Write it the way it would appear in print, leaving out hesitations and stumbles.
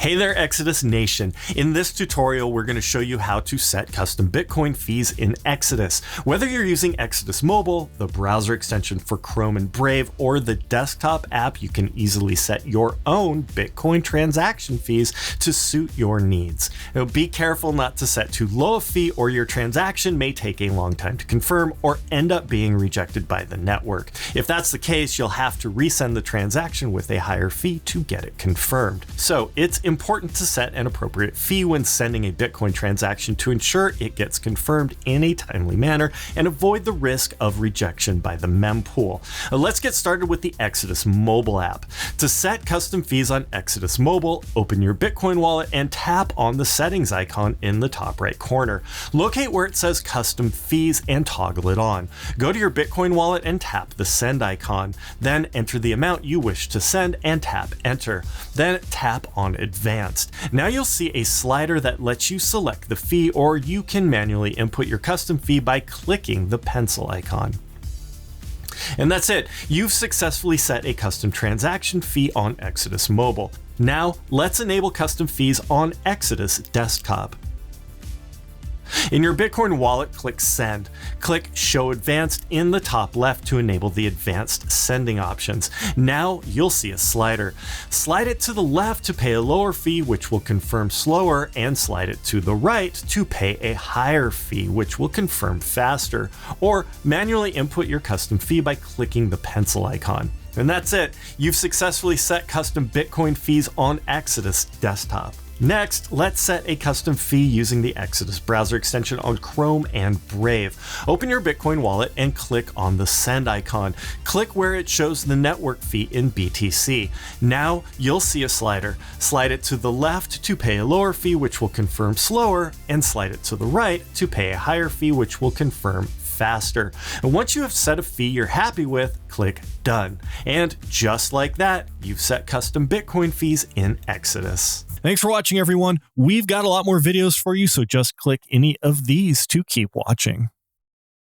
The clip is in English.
Hey there, Exodus Nation. In this tutorial, we're going to show you how to set custom Bitcoin fees in Exodus. Whether you're using Exodus Mobile, the browser extension for Chrome and Brave, or the desktop app, you can easily set your own Bitcoin transaction fees to suit your needs. Now, be careful not to set too low a fee, or your transaction may take a long time to confirm or end up being rejected by the network. If that's the case, you'll have to resend the transaction with a higher fee to get it confirmed. So it's important to set an appropriate fee when sending a Bitcoin transaction to ensure it gets confirmed in a timely manner and avoid the risk of rejection by the mempool. Let's get started with the Exodus mobile app. To set custom fees on Exodus Mobile, open your Bitcoin wallet and tap on the settings icon in the top right corner. Locate where it says custom fees and toggle it on. Go to your Bitcoin wallet and tap the send icon. Then enter the amount you wish to send and tap enter. Then tap on advanced. Now you'll see a slider that lets you select the fee, or you can manually input your custom fee by clicking the pencil icon. And that's it. You've successfully set a custom transaction fee on Exodus Mobile. Now let's enable custom fees on Exodus Desktop. In your Bitcoin wallet, click Send. Click Show Advanced in the top left to enable the advanced sending options. Now you'll see a slider. Slide it to the left to pay a lower fee, which will confirm slower, and slide it to the right to pay a higher fee, which will confirm faster. Or manually input your custom fee by clicking the pencil icon. And that's it. You've successfully set custom Bitcoin fees on Exodus Desktop. Next, let's set a custom fee using the Exodus browser extension on Chrome and Brave. Open your Bitcoin wallet and click on the send icon. Click where it shows the network fee in BTC. Now you'll see a slider. Slide it to the left to pay a lower fee, which will confirm slower, and slide it to the right to pay a higher fee, which will confirm faster. And once you have set a fee you're happy with, click Done. And just like that, you've set custom Bitcoin fees in Exodus. Thanks for watching, everyone. We've got a lot more videos for you, so just click any of these to keep watching.